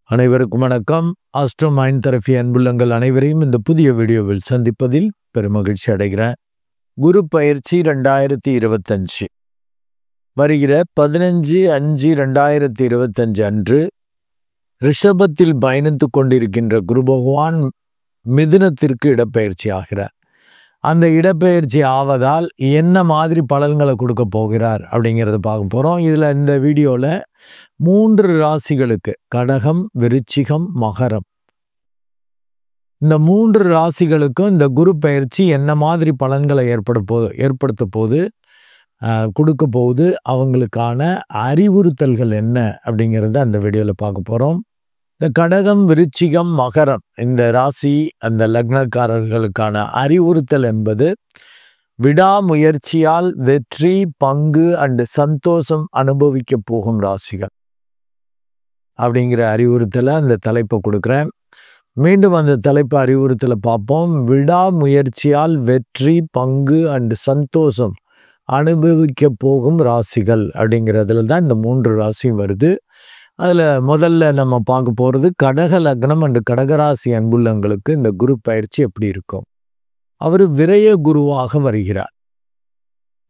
அனைவருக்கும் வணக்கம். Astro mind therapy அன்புள்ளங்கள் அனைவரையும் இந்த புதிய வீடியோவில் சந்திப்பதில் பெருமகிழ்ச்சி அடைகிறேன். குரு பயிற்சி 2025 வருகிற 15/5/2025 அன்று ரிஷபத்தில் பயணித்துக் கொண்டிருக்கின்ற குரு பகவான் மிதுனத்திற்கு இடப்பெயர்ச்சி ஆகிறார். அந்த இடப்பெயர்ச்சி ஆவதால் என்ன மாதிரி பலன்களை கொடுக்க போகிறார் அப்படிங்கிறத பார்க்க போகிறோம். இதில் இந்த வீடியோவில் 3 ராசிகளுக்கு கடகம், விருச்சிகம், மகரம், இந்த 3 ராசிகளுக்கும் இந்த குரு பயிற்சி என்ன மாதிரி பலன்களை ஏற்படுத்த போது கொடுக்க போகுது, அவங்களுக்கான அறிவுறுத்தல்கள் என்ன அப்படிங்கிறத அந்த வீடியோவில் பார்க்க போகிறோம். இந்த கடகம், விருச்சிகம், மகரம் இந்த ராசி அந்த லக்னக்காரர்களுக்கான அறிவுறுத்தல் என்பது விடாமுயற்சியால் வெற்றி, பங்கு அண்டு சந்தோஷம் அனுபவிக்க போகும் ராசிகள் அப்படிங்கிற அறிவுறுத்தலை அந்த தலைப்பை கொடுக்குறேன். மீண்டும் அந்த தலைப்பு அறிவுறுத்தலை பார்ப்போம். விடாமுயற்சியால் வெற்றி, பங்கு அண்டு சந்தோஷம் அனுபவிக்க போகும் ராசிகள் அப்படிங்கிறதுல தான் இந்த 3 ராசியும் வருது. அதில் முதல்ல நம்ம பார்க்க போகிறது கடக லக்னம் அண்டு கடகராசி அன்புள்ளங்களுக்கு இந்த குரு பயிற்சி எப்படி இருக்கும். அவர் விரய குருவாக வருகிறார்.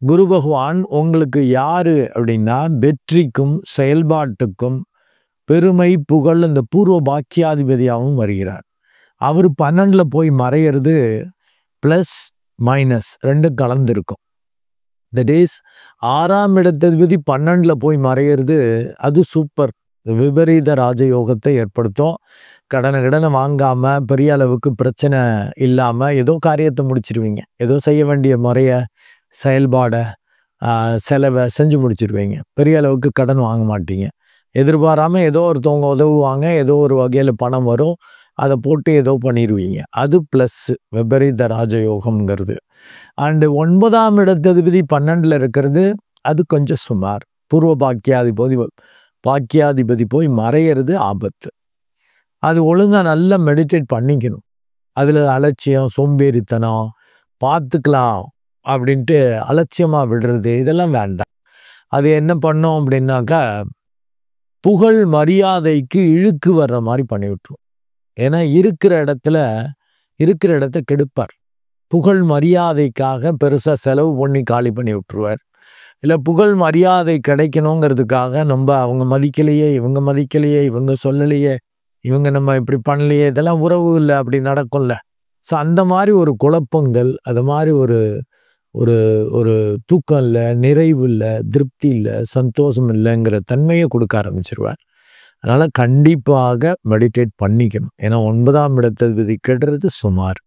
குரு பகவான் உங்களுக்கு யாரு அப்படின்னா வெற்றிக்கும் செயல்பாட்டுக்கும் பெருமை, புகழ், இந்த பூர்வ பாக்கியாதிபதியாகவும் வருகிறார். அவர் 12ல் போய் மறையிறது ப்ளஸ் மைனஸ் 2 கலந்துருக்கும். தட் இஸ் 6ஆம் இடத்ததிபதி 12ல் போய் மறையிறது அது சூப்பர் விபரீத ராஜயோகத்தை ஏற்படுத்தும். கடனை வாங்காமல் பெரிய அளவுக்கு பிரச்சனை இல்லாமல் ஏதோ காரியத்தை முடிச்சிருவீங்க. ஏதோ செய்ய வேண்டிய முறையை, செயல்பாடை, செலவை செஞ்சு முடிச்சிருவீங்க. பெரிய அளவுக்கு கடன் வாங்க மாட்டீங்க. எதிர்பாராமல் ஏதோ ஒருத்தவங்க உதவுவாங்க, ஏதோ ஒரு வகையில் பணம் வரும், அதை போட்டு ஏதோ பண்ணிடுவீங்க. அது ப்ளஸ் விபரீத ராஜயோகம்ங்கிறது. அண்டு 9ஆம் இடத்ததிபதி 12ல் இருக்கிறது அது கொஞ்சம் சுமார். பூர்வ பாக்கியாதிபதி போய் மறையிறது ஆபத்து. அது ஒழுங்காக நல்லா மெடிடேட் பண்ணிக்கணும். அதில் அலட்சியம், சோம்பேறித்தனம், பார்த்துக்கலாம் அப்படின்ட்டு அலட்சியமாக விடுறது இதெல்லாம் வேண்டாம். அது என்ன பண்ணோம் அப்படின்னாக்கா புகழ் மரியாதைக்கு இழுக்கு வர்ற மாதிரி பண்ணி விட்டுரும். ஏன்னா இருக்கிற இடத்த கெடுப்பார். புகழ் மரியாதைக்காக பெருசாக செலவு பண்ணி காலி பண்ணி விட்டுருவார். இல்லை புகழ் மரியாதை கிடைக்கணுங்கிறதுக்காக நம்ம அவங்க மதிக்கலையே, இவங்க சொல்லலையே, இவங்க நம்ம இப்படி பண்ணலையே, இதெல்லாம் உறவு இல்லை, அப்படி நடக்கும்ல. ஸோ அந்த மாதிரி ஒரு குழப்பங்கள், அது மாதிரி ஒரு ஒரு ஒரு தூக்கம் இல்லை, நிறைவு இல்லை, திருப்தி இல்லை, சந்தோஷம் இல்லைங்கிற தன்மையை கொடுக்க ஆரம்பிச்சிருவார். அதனால் கண்டிப்பாக மெடிடேட் பண்ணிக்கணும். ஏன்னா 9ஆம் இடத்ததிபதி கெடுறது சுமார்.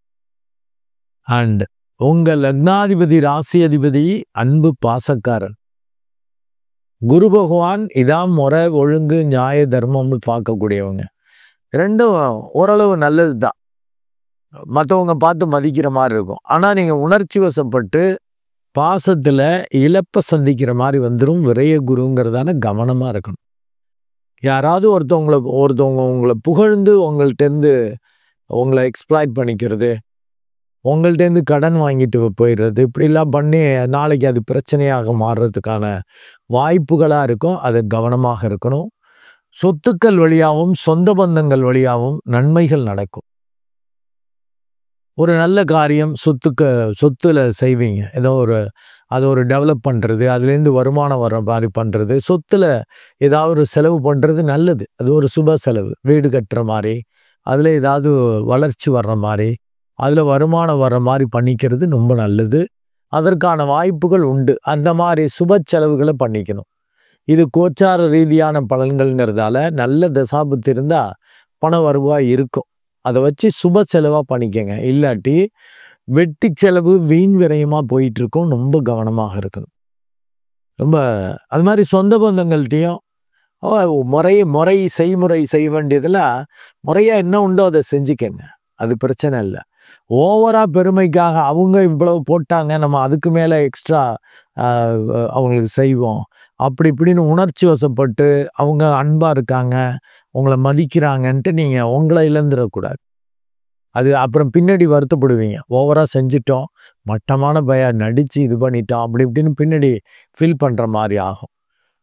அண்ட் உங்கள் லக்னாதிபதி, ராசி அதிபதி அன்பு பாசக்காரன் குரு பகவான். இதான் முறை, ஒழுங்கு, நியாய, தர்மம்னு பார்க்கக்கூடியவங்க. 2ம் ஓரளவு நல்லது தான். மற்றவங்க பார்த்து மதிக்கிற மாதிரி இருக்கும். ஆனால் நீங்கள் உணர்ச்சி வசப்பட்டு பாசத்தில் இழப்பை சந்திக்கிற மாதிரி வந்துடும். விரய குருங்கிறதான கவனமாக இருக்கணும். யாராவது ஒருத்தவங்க உங்களை புகழ்ந்து உங்கள்கிட்டேருந்து உங்களை எக்ஸ்ப்ளாய்ட் பண்ணிக்கிறது, உங்கள்கிட்டேருந்து கடன் வாங்கிட்டு போயிடுறது, இப்படிலாம் பண்ணி நாளைக்கு அது பிரச்சனையாக மாறுறதுக்கான வாய்ப்புகளாக இருக்கும். அது கவனமாக இருக்கணும். சொத்துக்கள் வழியாகவும் சொந்த பந்தங்கள் வழியாகவும் நன்மைகள் நடக்கும். ஒரு நல்ல காரியம் சொத்துல செய்வீங்க. ஏதோ அதை ஒரு டெவலப் பண்ணுறது, அதுலேருந்து வருமானம் வர மாதிரி பண்ணுறது, சொத்தில் ஏதாவது ஒரு செலவு பண்ணுறது நல்லது. அது ஒரு சுப செலவு, வீடு கட்டுற மாதிரி, அதில் ஏதாவது வளர்ச்சி வர்ற மாதிரி, அதில் வருமானம் வர்ற மாதிரி பண்ணிக்கிறது ரொம்ப நல்லது. அதற்கான வாய்ப்புகள் உண்டு. அந்த மாதிரி சுப செலவுகளை பண்ணிக்கணும். இது கோச்சார ரீதியான பலன்கள்ங்கிறதால நல்ல தசாபத்து இருந்தால் பண வருவாய் இருக்கும். அதை வச்சு சுப செலவாக பண்ணிக்கங்க. இல்லாட்டி வெட்டி செலவு, வீண் விரயமாக போயிட்டுருக்கும். ரொம்ப கவனமாக இருக்கணும். ரொம்ப அது மாதிரி சொந்த பந்தங்கள்கிட்டையும் செய்முறை செய்ய வேண்டியதில் முறையாக என்ன உண்டோ அதை செஞ்சுக்கங்க. அது பிரச்சனை இல்லை. ஓவராக பெருமைக்காக அவங்க இவ்வளவு போட்டாங்க, நம்ம அதுக்கு மேலே எக்ஸ்ட்ரா அவங்களுக்கு செய்வோம், அப்படி இப்படின்னு உணர்ச்சி வசப்பட்டு அவங்க அன்பாக இருக்காங்க, உங்களை மதிக்கிறாங்கன்ட்டு நீங்கள் உங்களை இழந்துடக்கூடாது. அது அப்புறம் பின்னாடி வருத்தப்படுவீங்க. ஓவராக செஞ்சிட்டோம், மட்டமான நடித்து இது பண்ணிட்டோம், அப்படி இப்படின்னு பின்னாடி ஃபீல் பண்ணுற மாதிரி ஆகும்.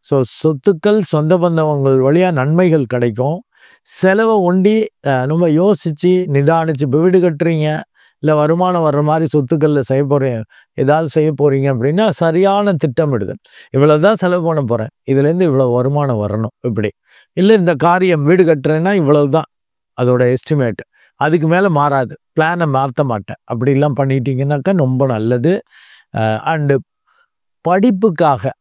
ஸோ சொத்துக்கள், சொந்த பந்தவங்கள் வழியாக நன்மைகள் கிடைக்கும். செலவை ஒண்டி ரொம்ப யோசித்து நிதானிச்சு இப்போ வீடு கட்டுறீங்க, இல்லை வருமானம் வர்ற மாதிரி சொத்துக்களில் செய்ய போகிறீங்க, ஏதாவது செய்ய போகிறீங்க அப்படின்னா சரியான திட்டமிடுதல். இவ்வளோ தான் செலவு பண்ண போகிறேன், இதுலேருந்து இவ்வளோ வருமானம் வரணும் இப்படி. இல்லை இந்த காரியம் வீடு கட்டுறேன்னா இவ்வளவு தான் அதோட எஸ்டிமேட், அதுக்கு மேலே மாறாது, பிளானை மாற்ற மாட்டேன், அப்படிலாம் பண்ணிட்டீங்கன்னாக்கா ரொம்ப நல்லது. அண்டு படிப்புக்காக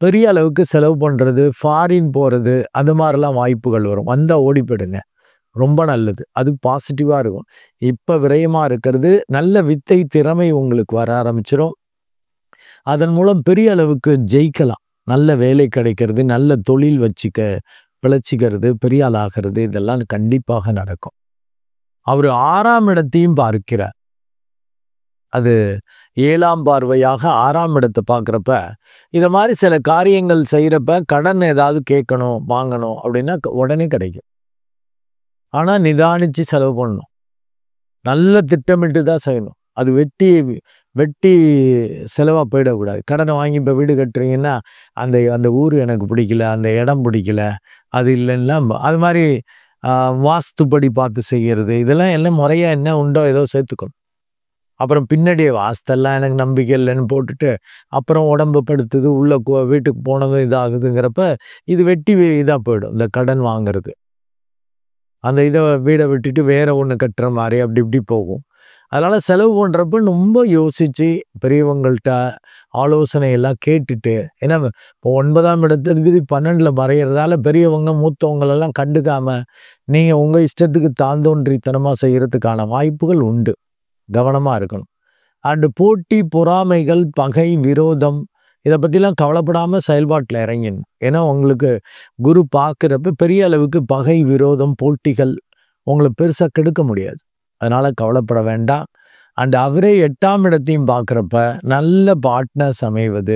பெரிய அளவுக்கு செலவு பண்ணுறது, ஃபாரின் போகிறது, அந்த மாதிரிலாம் வாய்ப்புகள் வரும். வந்தால் ஓடி போயிடுங்க, ரொம்ப நல்லது. அது பாசிட்டிவாக இருக்கும். இப்போ விரயமாக இருக்கிறது நல்ல வித்தை திறமை உங்களுக்கு வர ஆரம்பிச்சிடும். அதன் மூலம் பெரிய அளவுக்கு ஜெயிக்கலாம். நல்ல வேலை கிடைக்கிறது, நல்ல தொழில் வச்சுக்க பிழைச்சிக்கிறது, பெரிய ஆள் ஆகிறது, இதெல்லாம் கண்டிப்பாக நடக்கும். அவர் 6ஆம் இடத்தையும் பார்க்கிறார். அது 7ஆம் பார்வையாக 6ஆம் இடத்தை பார்க்குறப்ப இதை மாதிரி சில காரியங்கள் செய்கிறப்ப கடன் ஏதாவது கேட்கணும் வாங்கணும் அப்படின்னா உடனே கிடைக்கும். ஆனால் நிதானித்து செலவு பண்ணணும், நல்ல திட்டமிட்டு தான் செய்யணும். அது வெட்டி வெட்டி செலவாக போயிடக்கூடாது. கடனை வாங்கி இப்போ வீடு கட்டுறீங்கன்னா அந்த ஊர் எனக்கு பிடிக்கல, அந்த இடம் பிடிக்கல, அது இல்லைன்னா அது மாதிரி வாஸ்துப்படி பார்த்து செய்கிறது, இதெல்லாம் எல்லாம் முறையாக என்ன உண்டோ ஏதோ சேர்த்துக்கணும். அப்புறம் பின்னாடி வாஸ்தெல்லாம் எனக்கு நம்பிக்கை இல்லைன்னு போட்டுட்டு அப்புறம் உடம்பு படுத்துது, உள்ள வீட்டுக்கு போனதும் இதாகுதுங்கிறப்ப இது வெட்டி இதாக போயிடும். இந்த கடன் வாங்கிறது, அந்த இதை வீடை விட்டுட்டு வேற ஒன்று கட்டுற மாதிரி அப்படி இப்படி போகும். அதனால் செலவு பண்ணுறப்ப ரொம்ப யோசித்து பெரியவங்கள்ட்ட ஆலோசனை எல்லாம் கேட்டுட்டு, ஏன்னா இப்போ 9ஆம் இடத்துக்கு 12ல் மறைகிறதால பெரியவங்க மூத்தவங்களெல்லாம் கண்டுக்காமல் நீங்கள் உங்கள் இஷ்டத்துக்கு தாந்தோன்றித்தனமாக செய்கிறதுக்கான வாய்ப்புகள் உண்டு. கவனமாக இருக்கணும். அண்டு போட்டி பொறாமைகள் பகை விரோதம் இதை பற்றிலாம் கவலைப்படாமல் செயல்பாட்டில் இறங்கிடணும். ஏன்னா உங்களுக்கு குரு பார்க்குறப்ப பெரிய அளவுக்கு பகை விரோதம் போட்டிகள் உங்களை பெருசாக கெடுக்க முடியாது. அதனால் கவலைப்பட வேண்டாம். அண்ட் அவரே 8ஆம் இடத்தையும் பார்க்குறப்ப நல்ல பார்ட்னர்ஸ் அமைவது,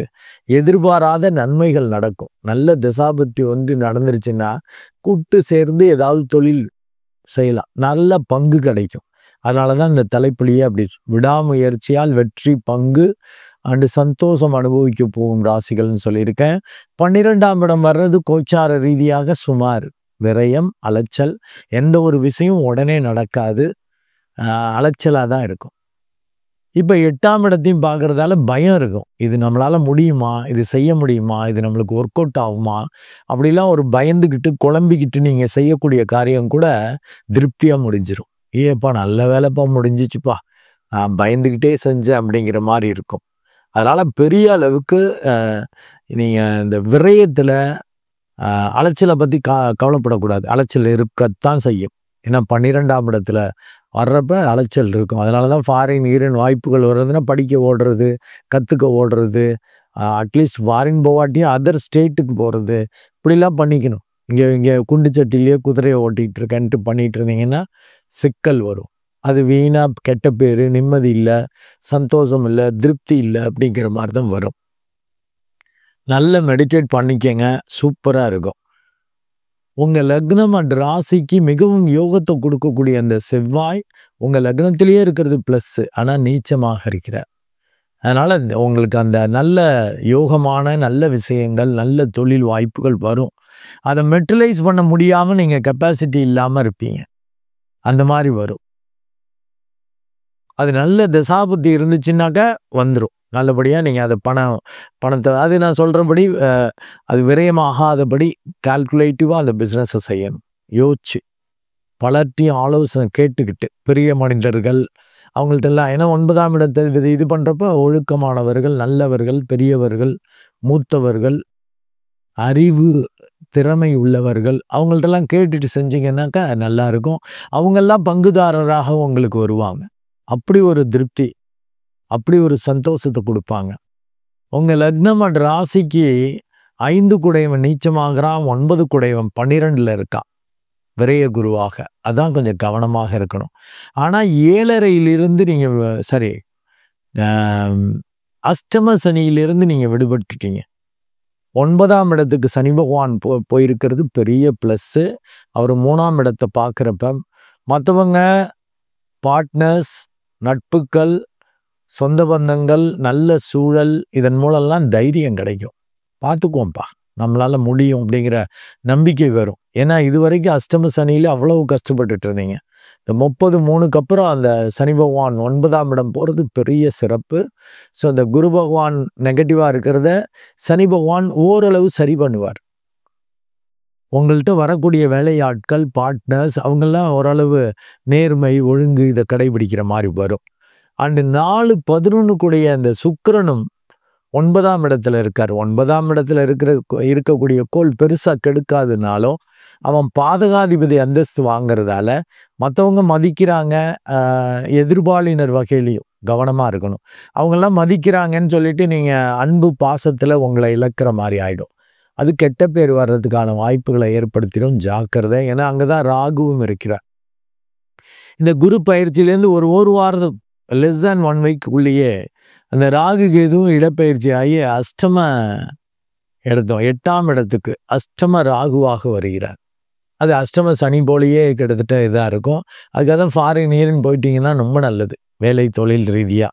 எதிர்பாராத நன்மைகள் நடக்கும். நல்ல தசாபுத்தி ஒன்று நடந்துருச்சுன்னா கூட்டு சேர்ந்து ஏதாவது தொழில் செய்யலாம், நல்ல பங்கு கிடைக்கும். அதனால தான் இந்த தலைப்புலேயே அப்படி விடாமுயற்சியால் வெற்றி பங்கு அண்டு சந்தோஷம் அனுபவிக்க போகும் ராசிகள்னு சொல்லியிருக்கேன். 12ஆம் இடம் வர்றது கோச்சார ரீதியாக சுமார் விரயம், அலைச்சல், எந்த ஒரு விஷயம் உடனே நடக்காது, அலைச்சலாக தான் இருக்கும். இப்போ 8ஆம் இடத்தையும் பார்க்குறதால பயம் இருக்கும். இது நம்மளால் முடியுமா, இது செய்ய முடியுமா, இது நம்மளுக்கு ஒர்க் அவுட் ஆகுமா, அப்படிலாம் ஒரு பயந்துக்கிட்டு குழம்பிக்கிட்டு நீங்கள் செய்யக்கூடிய காரியம் கூட திருப்தியாக முடிஞ்சிடும். ஏப்பா நல்ல வேலைப்பா முடிஞ்சிச்சுப்பா, பயந்துக்கிட்டே செஞ்சேன் அப்படிங்கிற மாதிரி இருக்கும். அதனால் பெரிய அளவுக்கு நீங்கள் இந்த விரயத்தில் அலைச்சலை பற்றி கவலைப்படக்கூடாது. அலைச்சல் இருக்கத்தான் செய்யும். ஏன்னா 12ஆம் இடத்துல வர்றப்ப அலைச்சல் இருக்கும். அதனால தான் ஃபாரின் ஈரன் வாய்ப்புகள் வர்றதுன்னா படிக்க ஓடுறது, கற்றுக்க ஓடுறது, அட்லீஸ்ட் ஃபாரின் போவாட்டியும் அதர் ஸ்டேட்டுக்கு போகிறது, இப்படிலாம் பண்ணிக்கணும். இங்கே குண்டு சட்டிலேயே குதிரையை ஓட்டிகிட்டு இருக்கேன்ட்டு பண்ணிகிட்டு இருந்தீங்கன்னா சிக்கல் வரும். அது வீணாக கெட்ட பேர், நிம்மதி இல்லை, சந்தோஷம் இல்லை, திருப்தி இல்லை, அப்படிங்கிற மாதிரி தான் வரும். நல்ல மெடிடேட் பண்ணிக்கங்க, சூப்பராக இருக்கும். உங்கள் லக்னம் அண்ட் ராசிக்கு மிகவும் யோகத்தை கொடுக்கக்கூடிய அந்த செவ்வாய் உங்கள் லக்னத்திலேயே இருக்கிறது ப்ளஸ்ஸு, ஆனால் நீச்சமாக இருக்கிறார். அதனால் உங்களுக்கு அந்த நல்ல யோகமான நல்ல விஷயங்கள், நல்ல தொழில் வாய்ப்புகள் வரும். அதை மெட்டலைஸ் பண்ண முடியாமல் நீங்கள் கெப்பாசிட்டி இல்லாமல் இருப்பீங்க, அந்த மாதிரி வரும். அது நல்ல தசாபுத்தி இருந்துச்சுன்னாக்கா வந்துடும் நல்லபடியாக. நீங்கள் அதை பணத்தை அது நான் சொல்கிறபடி அது விரயமாகாதபடி கால்குலேட்டிவாக அந்த பிஸ்னஸை செய்யணும். யோசிச்சு பலர்த்தையும் ஆலோசனை கேட்டுக்கிட்டு பெரிய மனிதர்கள் அவங்கள்ட்டெல்லாம், ஏன்னா 9ஆம் இடத்தை இது பண்ணுறப்ப ஒழுக்கமானவர்கள், நல்லவர்கள், பெரியவர்கள், மூத்தவர்கள், அறிவு திறமை உள்ளவர்கள், அவங்கள்ட்டெல்லாம் கேட்டுட்டு செஞ்சிங்கன்னாக்கா நல்லாயிருக்கும். அவங்கெல்லாம் பங்குதாரராக உங்களுக்கு வருவாங்க. அப்படி ஒரு திருப்தி, அப்படி ஒரு சந்தோஷத்தை கொடுப்பாங்க. உங்கள் லக்னம் அண்ட் ராசிக்கு 5 குடையவன் நீச்சமாகறான், 9 குடையவன் 12ல் இருக்கான் விரைய குருவாக. அதான் கொஞ்சம் கவனமாக இருக்கணும். ஆனால் 7.5லிருந்து நீங்கள் அஷ்டம சனியிலிருந்து நீங்கள் விடுபட்டுட்டீங்க. 9ஆம் இடத்துக்கு சனி பகவான் போயிருக்கிறது பெரிய ப்ளஸ்ஸு. அவர் 3ஆம் இடத்தை பார்க்குறப்ப மற்றவங்க பார்ட்னர்ஸ், நட்புக்கள், சொந்த பந்தங்கள், நல்ல சூழல், இதன் மூலம்லாம் தைரியம் கிடைக்கும். பார்த்துக்குவோம்ப்பா, நம்மளால முடியும் அப்படிங்கிற நம்பிக்கை வரும். ஏன்னா இதுவரைக்கும் அஷ்டம சனியில அவ்வளவு கஷ்டப்பட்டுட்டு இருந்தீங்க. இந்த 30/3க்கு அப்புறம் அந்த சனி பகவான் 9ஆம் இடம் போறது பெரிய சிறப்பு. ஸோ அந்த குரு பகவான் நெகட்டிவா இருக்கிறத சனி பகவான் ஓரளவு சரி பண்ணுவார். உங்கள்ட்ட வரக்கூடிய வேலையாட்கள், பார்ட்னர்ஸ் அவங்கெல்லாம் ஓரளவு நேர்மை, ஒழுங்கு இத கடைபிடிக்கிற மாரி வரும். அண்ட் 4/11 கூடிய அந்த சுக்கிரனும் 9ஆம் இடத்துல இருக்காரு. 9ஆம் இடத்துல இருக்கக்கூடிய கோள் பெருசா கெடுக்காதுனாலும், அவன் பாதகாதிபதி அந்தஸ்து வாங்குறதால, மத்தவங்க மதிக்கிறாங்க. எதிர்பாலினர் வகையிலயும் கவனமா இருக்கணும். அவங்கெல்லாம் மதிக்கிறாங்கன்னு சொல்லிட்டு நீங்க அன்பு, பாசத்துல உங்கள இழக்கிற மாரி ஆயிடும். அது கெட்ட பேர் வர்றதுக்கான வாய்ப்புகளை ஏற்படுத்திடும். ஜாக்கிரதை. ஏன்னா அங்கதான் ராகுவும் இருக்கிறார். இந்த குரு பயிற்சியிலேருந்து ஒரு வாரம் லெஸ் தேன் 1 வீக் உள்ளேயே அந்த ராகு கேதுவும் இடப்பெயர்ச்சி ஆகி அஷ்டம இடத்தோம் 8ஆம் இடத்துக்கு அஷ்டம ராகுவாக வருகிறார். அது அஷ்டம சனி போலயே கிட்டத்தட்ட இதா இருக்கும். அதுக்காக தான் ஃபாரின் ஈரின் போயிட்டீங்கன்னா ரொம்ப நல்லது. வேலை தொழில் ரீதியா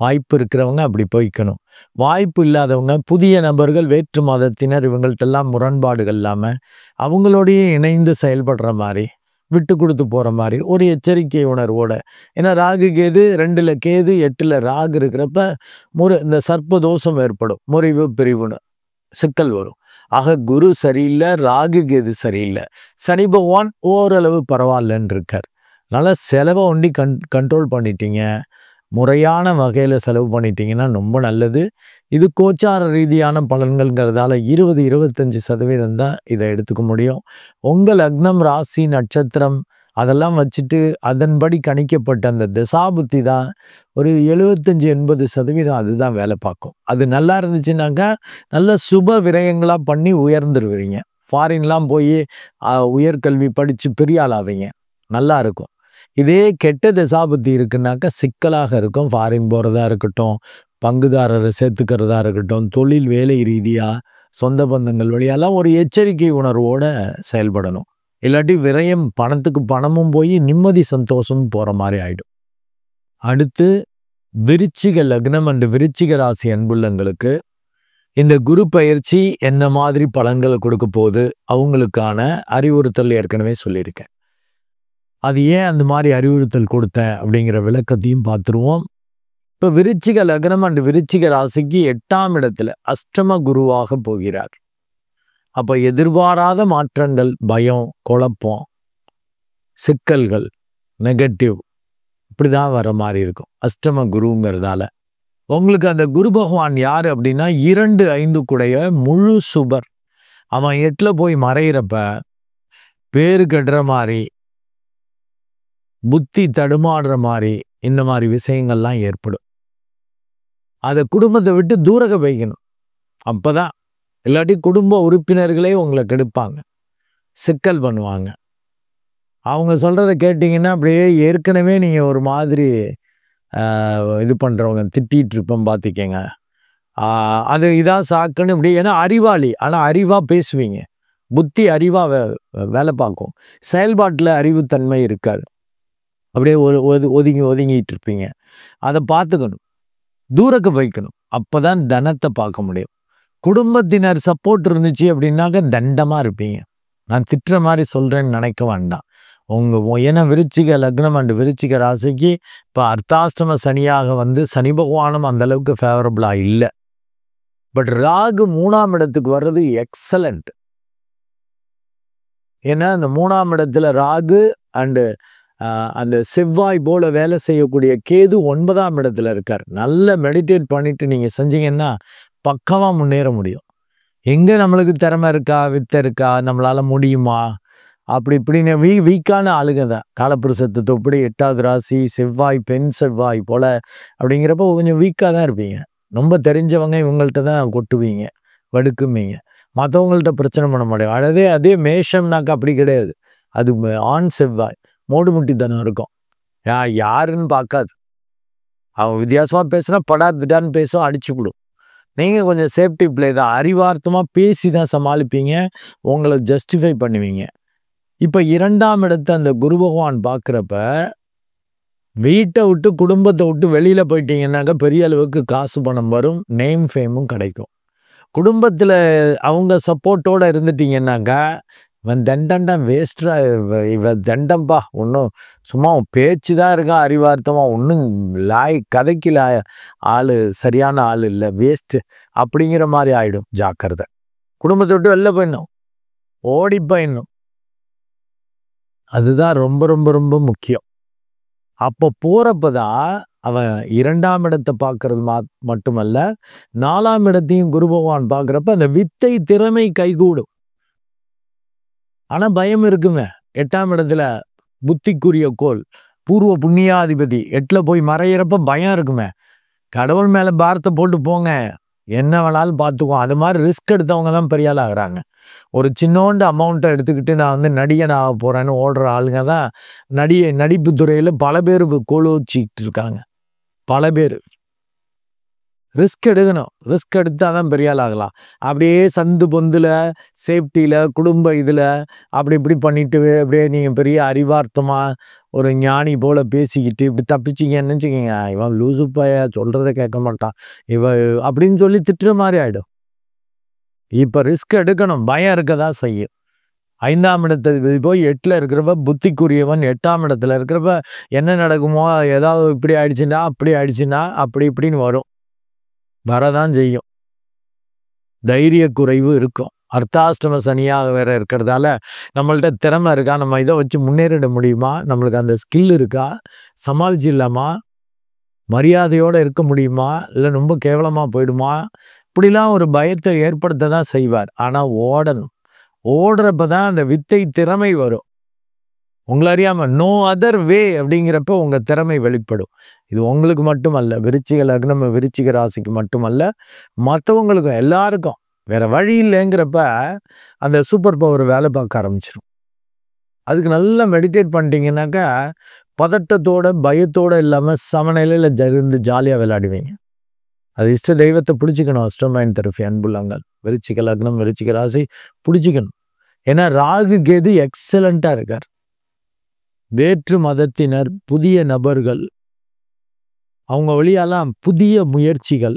வாய்ப்பு இருக்கிறவங்க அப்படி போய்க்கணும். வாய்ப்பு இல்லாதவங்க புதிய நபர்கள், வேற்று மதத்தினர் இவங்கள்ட்டெல்லாம் முரண்பாடுகள் இல்லாம அவங்களோடயே இணைந்து செயல்படுற மாதிரி, விட்டு கொடுத்து போற மாதிரி ஒரு எச்சரிக்கை உணர்வோட. ஏன்னா ராகு கேது 2ல கேது 8ல ராகு இருக்கிறப்ப இந்த சர்ப்ப தோஷம் ஏற்படும். முறிவு பிரிவுன்னு சிக்கல் வரும். ஆக குரு சரியில்லை, ராகு கேது சரியில்லை. சனி பகவான் ஓரளவு பரவாயில்லன்னு இருக்கார். அதனால செலவை ஒண்டி கண்ட்ரோல் பண்ணிட்டீங்க. முறையான வகையில செலவு பண்ணிட்டீங்கன்னா ரொம்ப நல்லது. இது கோச்சார ரீதியான பலன்கள்ங்கிறதால 20-25% தான் இதை எடுத்துக்க முடியும். உங்க லக்னம், ராசி, நட்சத்திரம் அதெல்லாம் வச்சுட்டு அதன்படி கணிக்கப்பட்ட அந்த தசாபுத்தி தான் ஒரு 75-80% அதுதான் வேலை பார்க்கும். அது நல்லா இருந்துச்சுன்னாக்கா நல்ல சுப விரயங்களா பண்ணி உயர்ந்துருவீங்க. ஃபாரின்லாம் போய் உயர்கல்வி படிச்சு பெரிய ஆளாவீங்க. நல்லா இருக்கும். இதே கெட்ட தசாபுத்தி இருக்குன்னாக்கா சிக்கலாக இருக்கும். ஃபாரின் போகிறதா இருக்கட்டும், பங்குதாரரை சேர்த்துக்கிறதா இருக்கட்டும், தொழில் வேலை ரீதியா சொந்த பந்தங்கள் வழியெல்லாம் ஒரு எச்சரிக்கை உணர்வோட செயல்படணும். இல்லாட்டி விரயம், பணத்துக்கு பணமும் போய் நிம்மதி சந்தோஷமும் போகிற மாதிரி ஆயிடும். அடுத்து விருச்சிக லக்னம் அண்டு விருச்சிக ராசி அன்புள்ளங்களுக்கு இந்த குரு பயிற்சி என்ன மாதிரி பலன்களை கொடுக்க போகுது, அவங்களுக்கான அறிவுறுத்தல் ஏற்கனவே சொல்லியிருக்கேன். அது ஏன் அந்த மாதிரி அறிவுறுத்தல் கொடுத்தேன் அப்படிங்கிற விளக்கத்தையும் பார்த்துருவோம். இப்போ விருச்சிக லக்னம் அண்டு விருச்சிக ராசிக்கு 8ஆம் இடத்துல அஷ்டம குருவாக போகிறார். அப்போ எதிர்பாராத மாற்றங்கள், பயம், குழப்பம், சிக்கல்கள், நெகட்டிவ் இப்படிதான் வர மாதிரி இருக்கும் அஷ்டம குருங்கிறதால. உங்களுக்கு அந்த குரு பகவான் யாரு அப்படின்னா 2-5 கூடைய முழு சுபர். அவன் 8ல போய் மறையிறப்ப பேரு கெடுற மாதிரி, புத்தி தடுமாடுற மாதிரி, இந்த மாதிரி விஷயங்கள்லாம் ஏற்படும். அதை குடும்பத்தை விட்டு தூரக வைக்கணும். அப்பதான், இல்லாட்டி குடும்ப உறுப்பினர்களே உங்களை கெடுப்பாங்க, சிக்கல் பண்ணுவாங்க. அவங்க சொல்றத கேட்டீங்கன்னா அப்படியே ஏற்கனவே நீங்க ஒரு மாதிரி இது பண்றவங்க திட்டிட்டு இருப்போம் பார்த்துக்கங்க. அது இதான் சாக்குன்னு இப்படி. ஏன்னா அறிவாளி, ஆனால் அறிவா பேசுவீங்க. புத்தி அறிவா வேலை பார்க்கும். செயல்பாட்டில் அறிவுத்தன்மை இருக்காது. அப்படியே ஒதுங்கிட்டு இருப்பீங்க. அதை பார்த்துக்கணும், தூரக்க வைக்கணும். அப்பதான் தனத்தை பார்க்க முடியும். குடும்பத்தினர் சப்போர்ட் இருந்துச்சு அப்படின்னாக்க தண்டமா இருப்பீங்க. நான் திட்டுற மாதிரி சொல்றேன்னு நினைக்க வேண்டாம். ஏன்னா விருச்சிக லக்னம் அண்டு விருச்சிக ராசிக்கு இப்போ அர்த்தாஷ்டம சனியாக சனி பகவானும் அந்த அளவுக்கு ஃபேவரபிளா இல்லை. பட் ராகு 3ஆம் இடத்துக்கு வர்றது எக்ஸலண்ட். ஏன்னா அந்த 3ஆம் இடத்துல ராகு அண்டு அந்த செவ்வாய் போல வேலை செய்யக்கூடிய கேது 9ஆம் இடத்துல இருக்கார். நல்லா மெடிடேட் பண்ணிட்டு நீங்க செஞ்சீங்கன்னா பக்கமா முன்னேற முடியும். எங்க நம்மளுக்கு திறமை இருக்கா, வித்தை இருக்கா, நம்மளால முடியுமா அப்படி இப்படின்னு வீக்கான ஆளுங்க தான். காலப்புருஷத்தை தொப்படி 8வது ராசி செவ்வாய், பெண் செவ்வாய் போல அப்படிங்கிறப்ப கொஞ்சம் வீக்காக தான் இருப்பீங்க. ரொம்ப தெரிஞ்சவங்க இவங்கள்ட்ட தான் கொட்டுவீங்க, வடுக்குவீங்க. மற்றவங்கள்ட்ட பிரச்சனை பண்ண முடியும். அதே மேஷம்னாக்கா அப்படி கிடையாது. அது ஆண் செவ்வாய், மோடுமுட்டித்தனம் இருக்கும். யாருன்னு பார்க்காது. அவன் வித்தியாசமாக பேசுனா படான்னு பேசும், அடிச்சுக்கிடும். நீங்கள் கொஞ்சம் சேஃப்டி பிளே தான். அறிவார்த்தமாக பேசி தான் சமாளிப்பீங்க, உங்களை ஜஸ்டிஃபை பண்ணுவீங்க. இப்போ 2ஆம் இடத்தை அந்த குரு பகவான் பார்க்குறப்ப வீட்டை விட்டு குடும்பத்தை விட்டு வெளியில் போயிட்டீங்கன்னாக்கா பெரிய அளவுக்கு காசு பணம் வரும், நேம் ஃபேமும் கிடைக்கும். குடும்பத்தில் அவங்க சப்போர்ட்டோடு இருந்துட்டீங்கன்னாக்கா இவன் தண்டம்தான் வேஸ்டா, இவன் தண்டம்பா, ஒன்றும் சும்மா பேச்சு தான் இருக்கான் அறிவார்த்தமாக, ஒன்றும் கதைக்கு ஆள் சரியான ஆள் இல்லை, வேஸ்ட்டு அப்படிங்கிற மாதிரி ஆகிடும். ஜாக்கிரதை. குடும்பத்தை விட்டு வெளில போயிடணும், ஓடி போயிடணும். அதுதான் ரொம்ப ரொம்ப ரொம்ப முக்கியம். அப்போ போகிறப்ப தான் அவன் 2ஆம் இடத்தை பார்க்கறது மட்டுமல்ல, 4ஆம் இடத்தையும் குரு பகவான் பார்க்குறப்ப அந்த வித்தை திறமை கைகூடும். ஆனால் பயம் இருக்குங்க. 8ஆம் இடத்துல புத்திக்குரிய கோள் பூர்வ புண்ணியாதிபதி 8ல் போய் மறையிறப்ப பயம் இருக்குமே. கடவுள் மேலே பாரத்தை போட்டு போங்க, என்ன வேணாலும் பார்த்துக்குவோம். அது மாதிரி ரிஸ்க் எடுத்தவங்க தான் பெரிய ஆள் ஆகிறாங்க. ஒரு சின்னோண்டு அமௌண்ட்டை எடுத்துக்கிட்டு நான் வந்து நடிகன் ஆக போகிறேன்னு ஓடுற ஆளுங்க தான் நடிப்பு துறையில் பல பேர் கோலோச்சிக்கிட்டு இருக்காங்க. பல பேர் ரிஸ்க் எடுக்கணும். ரிஸ்க் எடுத்தால் தான் பெரிய ஆள் ஆகலாம். அப்படியே சந்து பொந்தில் சேஃப்டியில் குடும்ப இதில் அப்படி இப்படி பண்ணிட்டு அப்படியே நீங்கள் பெரிய அறிவார்த்தமாக ஒரு ஞானி போல் பேசிக்கிட்டு இப்படி தப்பிச்சிங்கன்னு வச்சுக்கோங்க, இவன் லூசு பைய சொல்கிறத கேட்க மாட்டான் இவன் அப்படின்னு சொல்லி திட்டுற மாதிரி ஆகிடும். இப்போ ரிஸ்க் எடுக்கணும். பயம் இருக்க தான் செய்யும். 5ஆம் இடத்துல போய் 8ல் இருக்கிறப்ப புத்திக்குரியவன் 8ஆம் இடத்துல இருக்கிறப்ப என்ன நடக்குமோ, ஏதாவது இப்படி ஆயிடுச்சுன்னா அப்படி ஆயிடுச்சுன்னா அப்படி இப்படின்னு வரும், வரதான் செய்யும். தைரிய குறைவு இருக்கும். அர்த்தாஷ்டம சனியாக வேற இருக்கிறதால நம்மள்ட்ட திறமை இருக்கா, நம்ம இதை வச்சு முன்னேறிட முடியுமா, நம்மளுக்கு அந்த ஸ்கில் இருக்கா, சமாளிச்சிடலாமா, மரியாதையோடு இருக்க முடியுமா, இல்லை ரொம்ப கேவலமாக போயிடுமா, இப்படிலாம் ஒரு பயத்தை ஏற்படுத்த தான் செய்வார். ஆனால் ஓடணும். ஓடுறப்ப தான் அந்த வித்தை திறமை வரும். உங்களை அறியாமல் நோ அதர் வே அப்படிங்கிறப்ப உங்கள் திறமை வெளிப்படும். இது உங்களுக்கு மட்டுமல்ல, விருச்சிக லக்னம் விருச்சிக ராசிக்கு மட்டுமல்ல, மற்றவங்களுக்கும் எல்லாருக்கும் வேற வழி இல்லைங்கிறப்ப அந்த சூப்பர் பவர் வேலை பார்க்க ஆரம்பிச்சிடும். அதுக்கு நல்லா மெடிடேட் பண்ணிட்டீங்கன்னாக்கா பதட்டத்தோட பயத்தோடு இல்லாமல் சமநிலையில் இருந்து ஜாலியாக விளையாடுவீங்க. அது இஷ்ட தெய்வத்தை பிடிச்சிக்கணும். அஸ்ட்ரோமைன் தெரபி அன்புள்ளங்கள் விருச்சிக லக்னம் விருச்சிக ராசி பிடிச்சிக்கணும். ஏன்னா ராகு கேது எக்ஸலண்ட்டாக இருக்கார். வேற்று மதத்தினர், புதிய நபர்கள், அவங்க வழியெல்லாம் புதிய முயற்சிகள்.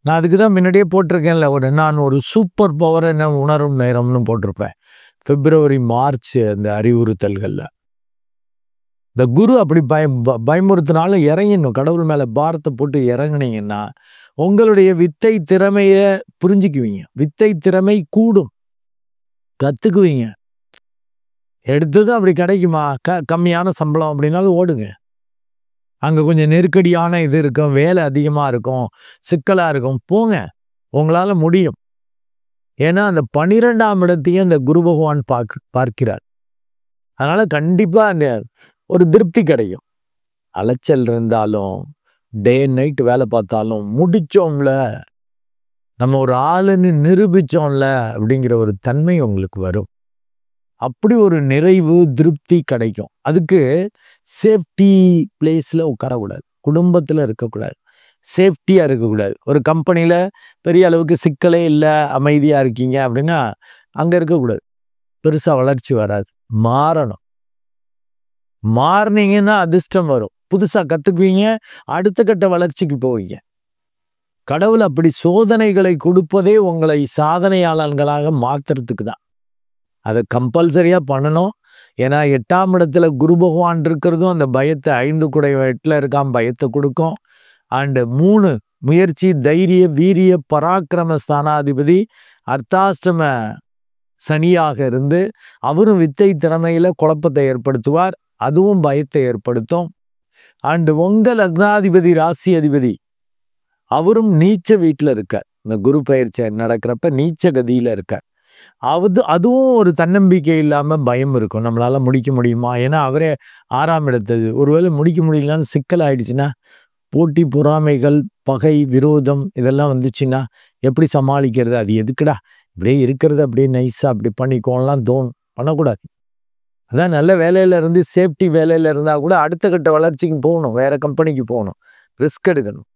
நான் அதுக்கு தான் முன்னாடியே போட்டிருக்கேன்ல, நான் ஒரு சூப்பர் பவர் என்ன உணரும் நேரம்னு போட்டிருப்பேன். பிப்ரவரி மார்ச் அந்த அறிவுறுத்தல்களில் இந்த குரு அப்படி பயமுறுத்தினாலும் இறங்கிடணும். கடவுள் மேலே பாரத்தை போட்டு இறங்குனீங்கன்னா உங்களுடைய வித்தை திறமையை புரிஞ்சுக்குவீங்க. வித்தை திறமை கூடும், கற்றுக்குவீங்க. எடுத்தது அப்படி கிடைக்குமா, கம்மியான சம்பளம் அப்படின்னாலும் ஓடுங்க. அங்கே கொஞ்சம் நெருக்கடியான இது இருக்கும், வேலை அதிகமாக இருக்கும், சிக்கலாக இருக்கும், போங்க, உங்களால் முடியும். ஏன்னா அந்த 12ஆம் இடத்தையும் அந்த குரு பகவான் பார்க்கிறார். அதனால் கண்டிப்பாக அந்த ஒரு திருப்தி கிடைக்கும். அலைச்சல் இருந்தாலும் டே அண்ட் நைட் வேலை பார்த்தாலும் முடித்தோம்ல, நம்ம ஒரு ஆளுன்னு நிரூபித்தோம்ல அப்படிங்கிற ஒரு தன்மை உங்களுக்கு வரும். அப்படி ஒரு நிறைவு திருப்தி கிடைக்கும். அதுக்கு சேஃப்டி பிளேஸில் உட்காரக்கூடாது, குடும்பத்தில் இருக்கக்கூடாது, சேஃப்டியாக இருக்கக்கூடாது. ஒரு கம்பெனியில் பெரிய அளவுக்கு சிக்கலே இல்லை, அமைதியாக இருக்கீங்க அப்படின்னா அங்கே இருக்கக்கூடாது. பெருசாக வளர்ச்சி வராது. மாறணும். மாறினீங்கன்னா அதிர்ஷ்டம் வரும், புதுசாக கற்றுக்குவீங்க, அடுத்த கட்ட வளர்ச்சிக்கு போவீங்க. கடவுள் அப்படி சோதனைகளை கொடுப்பதே உங்களை சாதனையாளர்களாக மாற்றுறதுக்கு தான். அதை கம்பல்சரியாக பண்ணணும். ஏன்னா 8ஆம் இடத்துல குரு பகவான் இருக்கிறதும் அந்த பயத்தை, 5 குடை 8ல் இருக்கான், பயத்தை கொடுக்கும். அண்டு 3 முயற்சி, தைரிய, வீரிய, பராக்கிரம ஸ்தானாதிபதி அர்த்தாஷ்டம சனியாக இருந்து அவரும் வித்தை திறமையில் குழப்பத்தை ஏற்படுத்துவார், அதுவும் பயத்தை ஏற்படுத்தும். அண்டு உங்கள் லக்னாதிபதி ராசி அதிபதி அவரும் நீச்ச வீட்டில் இருக்கார். இந்த குரு பயிற்சி நடக்கிறப்ப நீச்ச கதியில் இருக்கார். அதுவும் ஒரு தன்னம்பிக்கை இல்லாமல் பயம் இருக்கும், நம்மளால் முடிக்க முடியுமா. ஏன்னா அவரே 6ஆம் இடத்தது. ஒருவேளை முடிக்க முடியலன்னு சிக்கல் ஆயிடுச்சுன்னா, போட்டி பொறாமைகள், பகை, விரோதம் இதெல்லாம் வந்துச்சுன்னா எப்படி சமாளிக்கிறது. அது எதுக்குடா இப்படியே இருக்கிறது, அப்படியே நைஸாக அப்படி பண்ணிக்கோலாம் பண்ணக்கூடாது. அதான் நல்ல வேலையில் இருந்து சேஃப்டி வேலையில் இருந்தால் கூட அடுத்த கட்ட வளர்ச்சிக்கு போகணும், வேறு கம்பெனிக்கு போகணும், ரிஸ்க் எடுக்கணும்.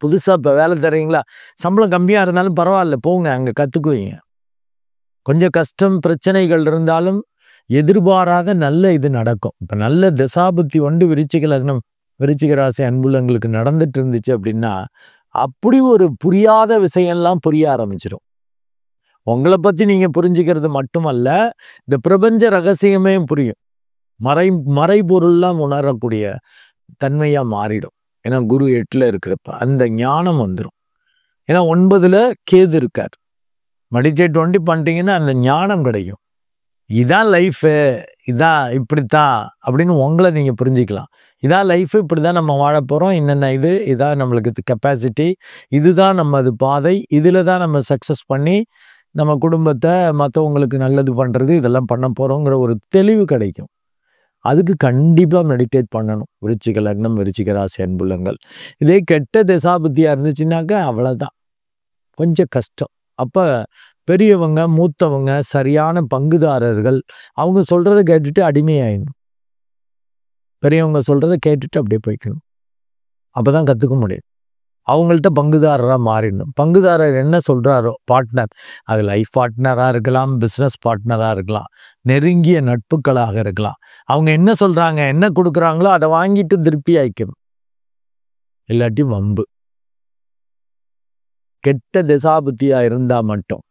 புதுசாக இப்போ வேலை தர்றீங்களா, சம்பளம் கம்மியாக இருந்தாலும் பரவாயில்ல, போங்க, அங்கே கற்றுக்குவீங்க. கொஞ்சம் கஷ்டம் பிரச்சனைகள் இருந்தாலும் எதிர்பாராத நல்ல இது நடக்கும். இப்போ நல்ல தசாபுத்தி விருச்சிக லக்னம் விருச்சிக ராசி அன்புள்ளங்களுக்கு நடந்துட்டு இருந்துச்சு அப்படின்னா அப்படி ஒரு புரியாத விஷயம்லாம் புரிய ஆரம்பிச்சிடும். உங்களை பத்தி நீங்க புரிஞ்சுக்கிறது மட்டுமல்ல, இந்த பிரபஞ்ச ரகசியமே புரியும். மறைபொருள்லாம் உணரக்கூடிய தன்மையா மாறிடும். ஏன்னா குரு 8ல இருக்கிறப்ப அந்த ஞானம் வந்துடும். ஏன்னா 9ல கேது இருக்கார். மெடிடேட் ஒண்டி பண்ணிட்டீங்கன்னா அந்த ஞானம் கிடைக்கும். இதான் லைஃபு, இதான் இப்படித்தான் அப்படின்னு உங்களை நீங்க புரிஞ்சுக்கலாம். இதான் லைஃபு, இப்படிதான் நம்ம வாழ போறோம், என்னென்ன இதான் நம்மளுக்கு கெப்பாசிட்டி, இதுதான் நம்ம அது பாதை, இதுல தான் நம்ம சக்சஸ் பண்ணி நம்ம குடும்பத்தை மற்றவங்களுக்கு நல்லது பண்றது, இதெல்லாம் பண்ண போறோங்கிற ஒரு தெளிவு கிடைக்கும். அதுக்கு கண்டிப்பா மெடிடேட் பண்ணணும். விருச்சிக லக்னம், விருச்சிக ராசி அன்புள்ளங்கள். இதே கெட்ட திசாபுத்தியா இருந்துச்சுன்னாக்க அவ்வளவுதான், கொஞ்சம் கஷ்டம். அப்ப பெரியவங்க, மூத்தவங்க, சரியான பங்குதாரர்கள் அவங்க சொல்றதை கேட்டுட்டு அடிமையாயிடணும். பெரியவங்க சொல்றதை கேட்டுட்டு அப்படியே போய்க்கணும். அப்பதான் கத்துக்க முடியும். அவங்கள்ட்ட பங்குதாரராக மாறிடணும். பங்குதாரர் என்ன சொல்றாரோ, பார்ட்னர், அது லைஃப் பார்ட்னராக இருக்கலாம், பிஸ்னஸ் பார்ட்னராக இருக்கலாம், நெருங்கிய நட்புகளாக இருக்கலாம். அவங்க என்ன சொல்றாங்க, என்ன கொடுக்குறாங்களோ அதை வாங்கிட்டு திருப்தி ஆயிக்கணும். இல்லாட்டி வம்பு. கெட்ட திசாபுத்தியா இருந்தா மட்டும்.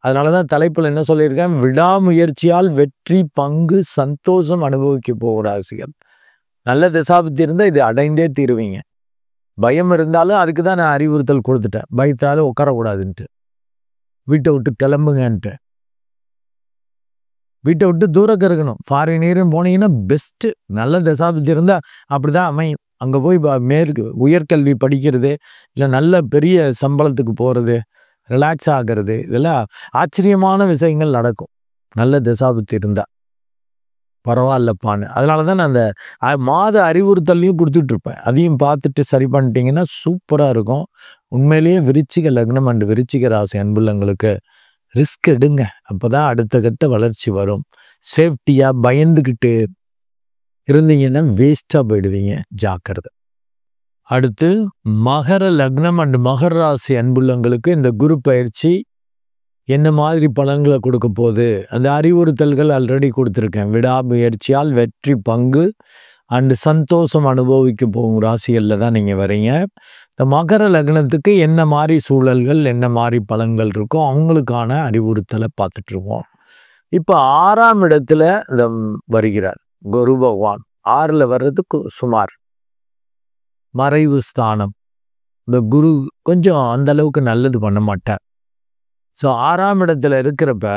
அதனாலதான் தலைப்புல என்ன சொல்லியிருக்கேன், விடாமுயற்சியால் வெற்றி, பங்கு, சந்தோஷம் அனுபவிக்க போகிற ராசிகள். நல்ல திசாபுத்தி இருந்தா இது அடைந்தே தீருவீங்க. பயம் இருந்தாலும் அதுக்கு தான் நான் அறிவுறுத்தல் கொடுத்துட்டேன். பயத்தாலும் உட்காரக்கூடாதுன்ட்டு, வீட்டை விட்டு கிளம்புங்கன்ட்டு. வீட்டை விட்டு தூரக்க இருக்கணும். ஃபாரின் போனீங்கன்னா பெஸ்ட்டு. நல்ல தசாபுத்தி இருந்தால் அப்படிதான் அமையும். அங்கே போய் உயர்கல்வி படிக்கிறது, இல்லை நல்ல பெரிய சம்பளத்துக்கு போகிறது, ரிலாக்ஸ் ஆகிறது, இதெல்லாம் ஆச்சரியமான விஷயங்கள் நடக்கும் நல்ல தசாபுத்தி இருந்தால். பரவாயில்லப்பான்னு. அதனால தான் நான் அந்த மாத அறிவுறுத்தலையும் கொடுத்துட்ருப்பேன். அதையும் பார்த்துட்டு சரி பண்ணிட்டீங்கன்னா சூப்பராக இருக்கும். உண்மையிலேயே விருச்சிக லக்னம் அண்டு விருச்சிக ராசி அன்புள்ளங்களுக்கு ரிஸ்க் எடுங்க. அப்போ தான் அடுத்த கட்ட வளர்ச்சி வரும். சேஃப்டியாக பயந்துக்கிட்டு இருந்தீங்கன்னா வேஸ்ட்டாக போயிடுவீங்க. ஜாக்கிரதை. அடுத்து மகர லக்னம் அண்டு மகர ராசி அன்புள்ளங்களுக்கு இந்த குரு பயிற்சி என்ன மாதிரி பலன்களை கொடுக்க போகுது, அந்த அறிவுறுத்தல்கள் ஆல்ரெடி கொடுத்துருக்கேன். விடாமுயற்சியால் வெற்றி, பங்கு அண்டு சந்தோஷம் அனுபவிக்க போகும் ராசிகளில் தான் நீங்கள் வரீங்க. இந்த மகர லக்னத்துக்கு என்ன மாதிரி சூழல்கள், என்ன மாதிரி பலன்கள் இருக்கோ அவங்களுக்கான அறிவுறுத்தலை பார்த்துட்ருக்கோம். இப்போ 6ஆம் இடத்துல இந்த வருகிறார் குரு பகவான். 6ல் வர்றதுக்கு சுமார் மறைவு ஸ்தானம். இந்த குரு கொஞ்சம் அந்த அளவுக்கு நல்லது பண்ண மாட்டார். ஸோ 6ஆம் இடத்துல இருக்கிறப்ப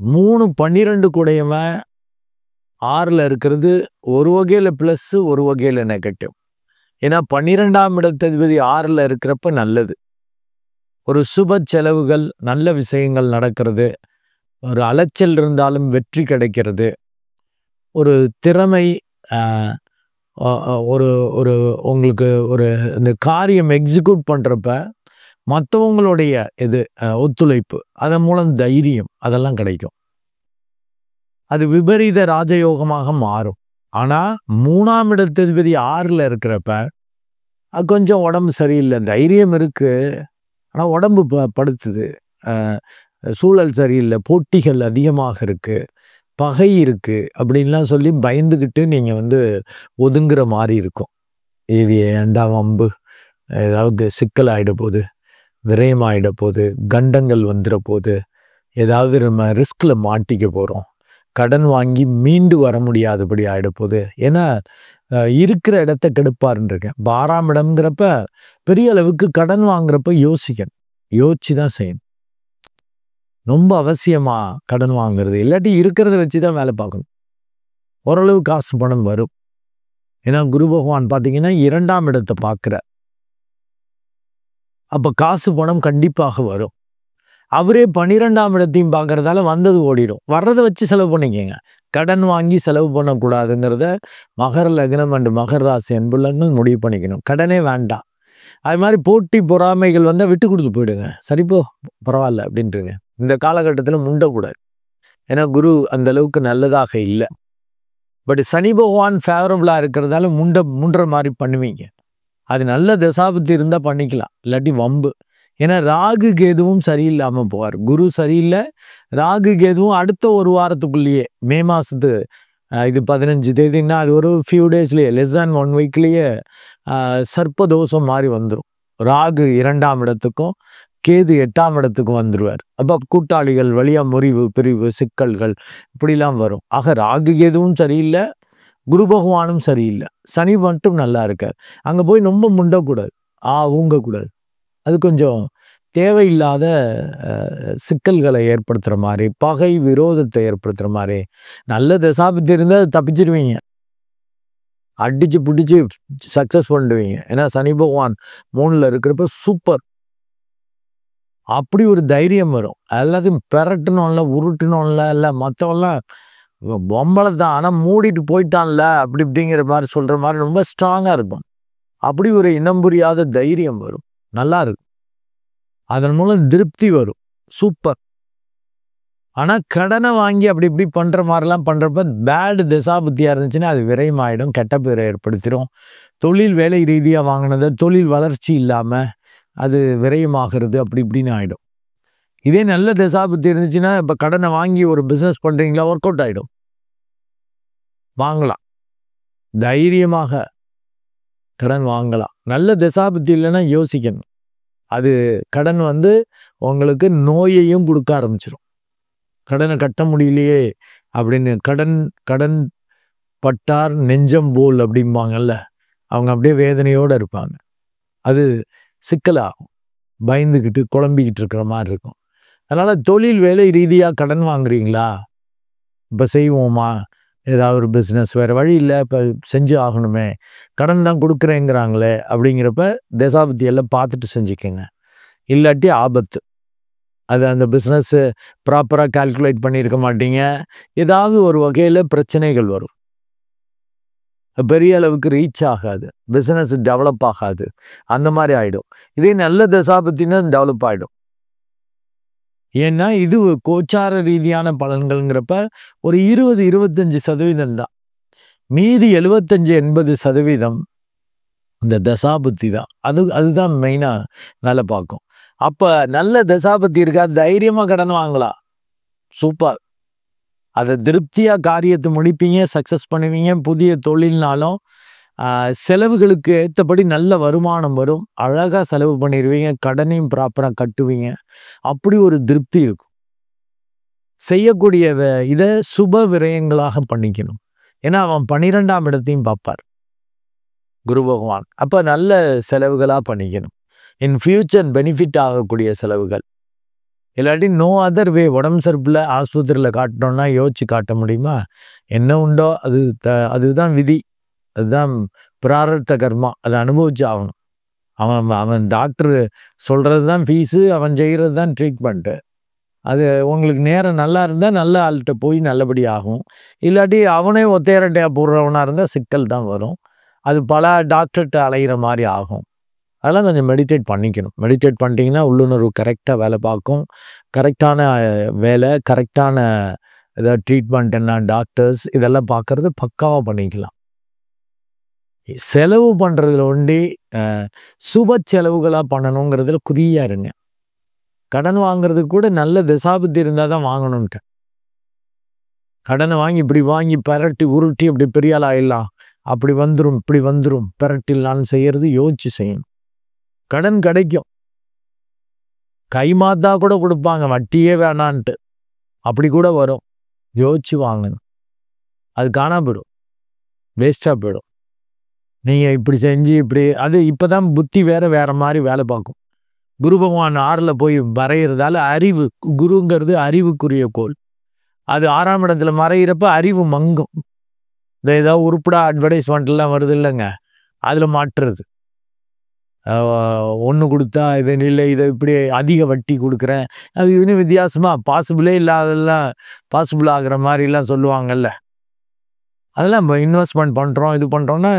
3-12 கூடையவன் 6ல் இருக்கிறது ஒரு வகையில் ப்ளஸ், ஒரு வகையில் நெகட்டிவ். ஏன்னா 12ஆம் இடத்ததிபதி 6ல் இருக்கிறப்ப நல்லது. ஒரு சுப செலவுகள், நல்ல விஷயங்கள் நடக்கிறது, ஒரு அலைச்சல் இருந்தாலும் வெற்றி கிடைக்கிறது, ஒரு திறமை, ஒரு ஒரு உங்களுக்கு ஒரு இந்த காரியம் எக்ஸிக்யூட் பண்ணுறப்ப மற்றவங்களுடைய ஒத்துழைப்பு, அதன் மூலம் தைரியம், அதெல்லாம் கிடைக்கும். அது விபரீத ராஜயோகமாக மாறும். ஆனால் 3ஆம் இடத்ததிபதி 6ல் இருக்கிறப்ப அது கொஞ்சம் உடம்பு சரியில்லை. தைரியம் இருக்கு, ஆனால் உடம்பு படுத்துது, சூழல் சரியில்லை, போட்டிகள் அதிகமாக இருக்கு, பகை இருக்கு அப்படின்லாம் சொல்லி பயந்துக்கிட்டு நீங்கள் ஒதுங்குற மாதிரி இருக்கும். இது ஏண்டா வம்பு, ஏதாவது சிக்கல் ஆகிட போகுது, விரயமாயிட போகுது, கண்டங்கள் வந்துட போகுது, ஏதாவது நம்ம ரிஸ்கில் மாட்டிக்க போகிறோம், கடன் வாங்கி மீண்டு வர முடியாதபடி ஆகிட போகுது. ஏன்னா இருக்கிற இடத்த கெடுப்பாருன்னு இருக்கேன். 6ஆம் இடம்ங்கிறப்ப பெரிய அளவுக்கு கடன் வாங்குறப்ப யோசிக்கணும், யோசிச்சு தான் செய்யணும். ரொம்ப அவசியமா கடன் வாங்குறது, இல்லாட்டி இருக்கிறத வச்சு தான் வேலை பார்க்கணும். ஓரளவு காசு பணம் வரும். ஏன்னா குரு பகவான் பார்த்தீங்கன்னா 2ஆம் இடத்தை பார்க்குறார். அப்போ காசு பணம் கண்டிப்பாக வரும். அவரே 12ஆம் இடத்தையும் பார்க்கறதால வந்தது ஓடிடும். வர்றதை வச்சு செலவு பண்ணிக்கங்க. கடன் வாங்கி செலவு பண்ணக்கூடாதுங்கிறத மகர லக்னம் அண்டு மகர ராசி அன்புள்ளங்கள் முடிவு பண்ணிக்கணும். கடனே வேண்டாம். அது மாதிரி போட்டி பொறாமைகள் வந்தால் விட்டு கொடுத்து போயிடுங்க. சரிப்போ பரவாயில்ல அப்படின்ட்டுருங்க. இந்த காலகட்டத்தில் முண்டக்கூடாது. ஏன்னா குரு அந்த அளவுக்கு நல்லதாக இல்லை. பட் சனி பகவான் ஃபேவரபுளாக இருக்கிறதால முண்டுற மாதிரி பண்ணுவீங்க. அது நல்ல தசாபுத்தி இருந்தால் பண்ணிக்கலாம், இல்லாட்டி வம்பு. ஏன்னா ராகு கேதுவும் சரியில்லாமல் போவார். குரு சரியில்லை, ராகு கேதுவும் அடுத்த ஒரு வாரத்துக்குள்ளேயே, மே மாதத்து இது 15 தேதின்னா அது ஒரு ஃபியூ டேஸ்லேயே, லெஸ் தேன் 1 வீக்லேயே சர்ப்பதோஷம் மாதிரி வந்துடும். ராகு 2ஆம் இடத்துக்கும் கேது 8ஆம் இடத்துக்கும் வந்துருவார். அப்போ கூட்டாளிகள் வழியா முறிவு பிரிவு சிக்கல்கள் இப்படிலாம் வரும். ஆக ராகு கேதுவும் சரியில்லை, குரு பகவானும் சரியில்லை, சனி மட்டும் நல்லா இருக்கார். அங்கே போய் ரொம்ப முண்டக்கூடாது, ஊங்கக்கூடாது. அது கொஞ்சம் தேவையில்லாத சிக்கல்களை ஏற்படுத்துகிற மாதிரி, பகை விரோதத்தை ஏற்படுத்துகிற மாதிரி. நல்ல தசாபத்தி இருந்தால் தப்பிச்சிருவீங்க, அடிச்சு பிடிச்சி சக்ஸஸ் பண்ணிடுவீங்க. ஏன்னா சனி பகவான் 3ல் இருக்கிறப்ப சூப்பர். அப்படி ஒரு தைரியம் வரும். எல்லாத்தையும் பெரட்டணும்ல, உருட்டணும்ல, இல்லை மற்றவெல்லாம் பொம்பளை தான் ஆனால் மூடிட்டு போயிட்டான்ல அப்படி இப்படிங்கிற மாதிரி சொல்கிற மாதிரி ரொம்ப ஸ்ட்ராங்காக இருக்கும். அப்படி ஒரு இனம் புரியாத தைரியம் வரும், நல்லா இருக்கும். அதன் மூலம் திருப்தி வரும், சூப்பர். ஆனால் கடனை வாங்கி அப்படி இப்படி பண்ணுற மாதிரிலாம் பண்ணுறப்ப பேடு தசாபுத்தியாக இருந்துச்சுன்னா அது விரயமாயிடும், கெட்ட பேரை ஏற்படுத்திடும். தொழில் வேலை ரீதியாக வாங்கினதை தொழில் வளர்ச்சி இல்லாமல் அது விரயமாகிறது, அப்படி இப்படின்னு ஆகிடும். இதே நல்ல தசாபுத்தி இருந்துச்சுன்னா இப்போ கடனை வாங்கி ஒரு பிஸ்னஸ் பண்ணுறீங்களா, ஒர்க் அவுட் ஆகிடும், வாங்கலாம், தைரியமாக கடன் வாங்கலாம். நல்ல தசாபுத்தி இல்லைன்னா யோசிக்கணும். அது கடன் உங்களுக்கு நோயையும் கொடுக்க ஆரம்பிச்சிடும். கடனை கட்ட முடியலையே அப்படின்னு கடன் பட்டார் நெஞ்சம் போல் அப்படிம்பாங்கல்ல, அவங்க அப்படியே வேதனையோடு இருப்பாங்க. அது சிக்கலாகும், பயந்துக்கிட்டு குழம்பிக்கிட்டு இருக்கிற மாதிரி இருக்கும். அதனால் தொழில் வேலை ரீதியாக கடன் வாங்குறீங்களா, இப்போ செய்வோமா, ஏதாவது ஒரு பிஸ்னஸ் வேறு வழி இல்லை, இப்போ செஞ்சு ஆகணுமே, கடன் தான் கொடுக்குறேங்கிறாங்களே அப்படிங்கிறப்ப தசாபுத்தி எல்லாம் பார்த்துட்டு செஞ்சுக்கோங்க. இல்லாட்டி ஆபத்து. அது அந்த பிஸ்னஸ்ஸு ப்ராப்பராக கால்குலேட் பண்ணியிருக்க மாட்டீங்க, ஏதாவது ஒரு வகையில் பிரச்சனைகள் வரும், பெரிய அளவுக்கு ரீச் ஆகாது, பிஸ்னஸ் டெவலப் ஆகாது, அந்த மாதிரி ஆகிடும். இதே நல்ல தசாபத்தினா டெவலப் ஆகிடும். ஏன்னா இது கோச்சார ரீதியான பலன்கள்ங்கிறப்ப ஒரு 20-25% தான். மீதி 75-80% இந்த தசாபுத்தி தான். அதுதான் மெயினாக வேலை பார்க்கும். அப்போ நல்ல தசாபத்தி இருக்கா, தைரியமாக கடன் வாங்கலாம், சூப்பர். அதை திருப்தியாக காரியத்தை முடிப்பீங்க, சக்ஸஸ் பண்ணுவீங்க. புதிய தொழில்னாலும் செலவுகளுக்கு ஏற்றபடி நல்ல வருமானம் வரும், அழகாக செலவு பண்ணிடுவீங்க, கடனையும் ப்ராப்பராக கட்டுவீங்க. அப்படி ஒரு திருப்தி இருக்கும். செய்யக்கூடிய இதை சுப விரயங்களாக பண்ணிக்கணும். ஏன்னா அவன் 12ஆம் இடத்தையும் பார்ப்பார் குரு பகவான். அப்போ நல்ல செலவுகளாக பண்ணிக்கணும், இன் ஃபியூச்சர் பெனிஃபிட் ஆகக்கூடிய செலவுகள். இல்லாட்டி நோ அதர் வே. உடம்பு சரிப்பில் ஆஸ்பத்திரியில் காட்டணும்னா யோசிச்சு காட்ட முடியுமா? என்ன உண்டோ அதுதான் விதி, அதுதான் பிராரத்த கர்மா, அதை அனுபவிச்சு ஆகணும். அவன் டாக்டரு சொல்கிறது தான் ஃபீஸு, அவன் செய்கிறது தான் ட்ரீட்மெண்ட்டு. அது உங்களுக்கு நேரம் நல்லா இருந்தால் நல்ல ஆள்கிட்ட போய் நல்லபடி ஆகும். இல்லாட்டி அவனே ஒத்தையரட்டையாக போடுறவனாக இருந்தால் சிக்கல் தான் வரும். அது பல டாக்டர்கிட்ட அலைகிற மாதிரி ஆகும். அதெல்லாம் கொஞ்சம் மெடிடேட் பண்ணிக்கணும். மெடிடேட் பண்ணிட்டீங்கன்னா உள்ளுணர்வு கரெக்டாக வேலை பார்க்கும். கரெக்டான வேலை, கரெக்டான ஏதாவது ட்ரீட்மெண்ட் என்ன, டாக்டர்ஸ் இதெல்லாம் பார்க்குறது பக்காவாக பண்ணிக்கலாம். செலவு பண்ணுறதுல ஒண்டி சுப செலவுகளாக பண்ணணுங்கிறதுல குறியா இருங்க. கடன் வாங்குறதுக்கு கூட நல்ல தசாபுத்தி இருந்தால் தான் வாங்கணுன்ட்டு. கடனை வாங்கி இப்படி வாங்கி பெரட்டி உருட்டி அப்படி பெரிய ஆள் ஆயிடலாம், அப்படி வந்துடும் இப்படி வந்துடும் பெரட்டிடலான்னு செய்கிறது யோசிச்சு செய்யணும். கடன் கிடைக்கும், கைமாத்தா கூட கொடுப்பாங்க, வட்டியே வேணான்ட்டு, அப்படி கூட வரும். யோசிச்சு வாங்கணும், அது காணாம போயிடும், வேஸ்ட்டாக போயிடும். நீங்கள் இப்படி செஞ்சு இப்படி அது இப்போ தான் புத்தி வேறு மாதிரி வேலை பார்க்கும். குரு பகவான் 6ல் போய் மறைகிறதால அறிவு, குருங்கிறது அறிவுக்குரிய கோள், அது 6ஆம் இடத்துல மறைகிறப்ப அறிவு மங்கும். இந்த ஏதாவது உருப்படா அட்வர்டைஸ்மெண்ட்லாம் வருது இல்லைங்க, அதில் மாற்றுறது. ஒன்று கொடுத்தா இது இல்லை, இதை இப்படி அதிக வட்டி கொடுக்குறேன், அது இன்னும் வித்தியாசமாக பாசிபிளே இல்லாதெல்லாம் பாசிபிள் ஆகிற மாதிரிலாம் சொல்லுவாங்கல்ல. அதெல்லாம் நம்ம இன்வெஸ்ட்மெண்ட் பண்ணுறோம், இது பண்ணுறோன்னா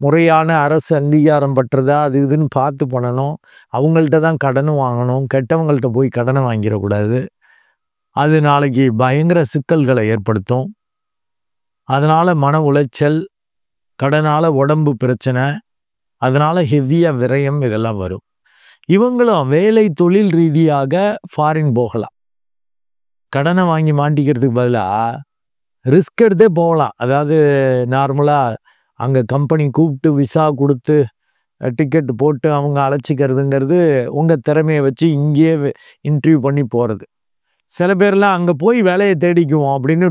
முறையான அரசு அங்கீகாரம் பட்டுறதா அது இதுன்னு பார்த்து பண்ணணும். அவங்கள்ட்ட தான் கடனும் வாங்கணும், கெட்டவங்கள்ட்ட போய் கடனை வாங்கிடக்கூடாது. அது நாளைக்கு பயங்கர சிக்கல்களை ஏற்படுத்தும். அதனால் மன உளைச்சல், கடனால் உடம்பு பிரச்சனை, அதனால் ஹெவியாக விரயம் இதெல்லாம் வரும். இவங்களும் வேலை தொழில் ரீதியாக ஃபாரின் போகலாம், கடனை வாங்கி மாட்டிக்கிறதுக்கு பதிலாக ரிஸ்க் எடுத்தே போகலாம். அதாவது நார்மலாக அங்கே கம்பெனி கூப்பிட்டு விசா கொடுத்து டிக்கெட் போட்டு அவங்க அழைச்சிக்கிறதுங்கிறது உங்கள் திறமையை வச்சு இங்கேயே இன்டர்வியூ பண்ணி போகிறது. சில பேர்லாம் அங்கே போய் வேலையை தேடிக்குவோம் அப்படின்னு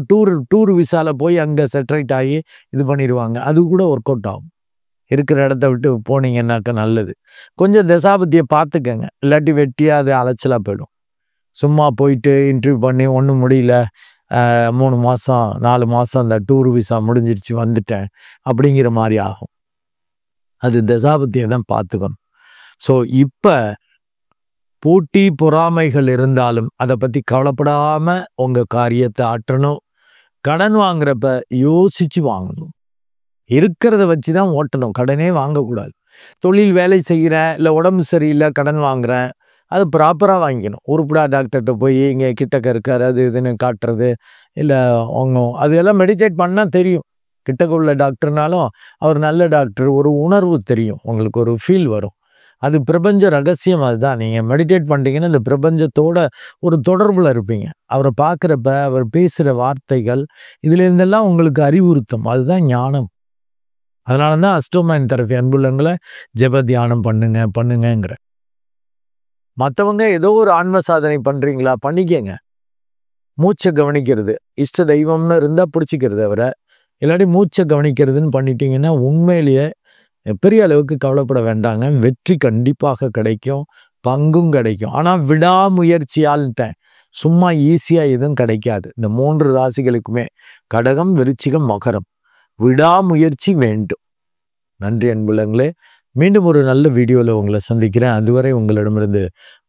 டூர் விசாவில் போய் அங்கே செட்ரைட் ஆகி இது பண்ணிடுவாங்க. அது கூட ஒர்க் அவுட் ஆகும். இருக்கிற இடத்த விட்டு போனீங்கன்னாக்கா நல்லது. கொஞ்சம் தசாபத்தியை பார்த்துக்கங்க, இல்லாட்டி வெட்டியாக அது அலைச்சலாக போயிடும். சும்மா போயிட்டு இன்டர்வியூ பண்ணி ஒன்றும் முடியல, 3 மாதம் 4 மாதம் அந்த டூர் விசா முடிஞ்சிருச்சு வந்துட்டேன் அப்படிங்கிற மாதிரி ஆகும். அது தசாபத்தியை தான் பார்த்துக்கணும். ஸோ இப்போ போட்டி பொறாமைகள் இருந்தாலும் அதை பற்றி கவலைப்படாமல் உங்கள் காரியத்தை ஆற்றணும். கடன் வாங்குறப்ப யோசித்து வாங்கணும். இருக்கிறத வச்சு தான் ஓட்டணும், கடனே வாங்கக்கூடாது. தொழில் வேலை செய்கிறேன், இல்லை உடம்பு சரியில்லை கடன் வாங்குகிறேன், அது ப்ராப்பராக வாங்கிக்கணும். உருப்படா டாக்டர்கிட்ட போய் இங்கே கிட்டக்க இருக்கார் அது இதுன்னு காட்டுறது இல்லை அது எல்லாம் மெடிடேட் பண்ணால் தெரியும். கிட்டக்க உள்ள டாக்டர்னாலும் அவர் நல்ல டாக்டர், ஒரு உணர்வு தெரியும், உங்களுக்கு ஒரு ஃபீல் வரும். அது பிரபஞ்ச ரகசியம். அதுதான் நீங்கள் மெடிடேட் பண்ணிட்டீங்கன்னா இந்த பிரபஞ்சத்தோட ஒரு தொடர்பில் இருப்பீங்க. அவரை பார்க்குறப்ப அவர் பேசுகிற வார்த்தைகள் இதுலேருந்தெல்லாம் உங்களுக்கு அறிவுறுத்தும். அதுதான் ஞானம். அதனால தான் அஸ்ட்ரோமைன் தெரபி அன்புள்ளங்களை ஜெப தியானம் பண்ணுங்கிற. மற்றவங்க ஏதோ ஒரு ஆன்ம சாதனை பண்ணுறீங்களா, பண்ணிக்கங்க. மூச்சை கவனிக்கிறது, இஷ்ட தெய்வம்னு இருந்தால் பிடிச்சிக்கிறது அவரை, இல்லாட்டி மூச்சை கவனிக்கிறதுன்னு பண்ணிட்டீங்கன்னா உண்மையிலேயே பெரிய அளவுக்கு கவலைப்பட வேண்டாங்க. வெற்றி கண்டிப்பாக கிடைக்கும், பங்கும் கிடைக்கும். ஆனால் விடாமுயற்சியால்ட்டேன், சும்மா ஈஸியாக எதுவும் கிடைக்காது. இந்த 3 ராசிகளுக்குமே கடகம், விருச்சிகம், மகரம், விடாமுயற்சி வேண்டும். நன்றி அன்புள்ளங்களே. மீண்டும் ஒரு நல்ல வீடியோவில் உங்களை சந்திக்கிறேன். அதுவரை உங்களிடமிருந்து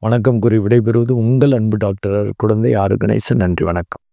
வணக்கம் கூறி விடைபெறுவது உங்கள் அன்பு டாக்டர் குழந்தை ஆறு கணேசன். நன்றி, வணக்கம்.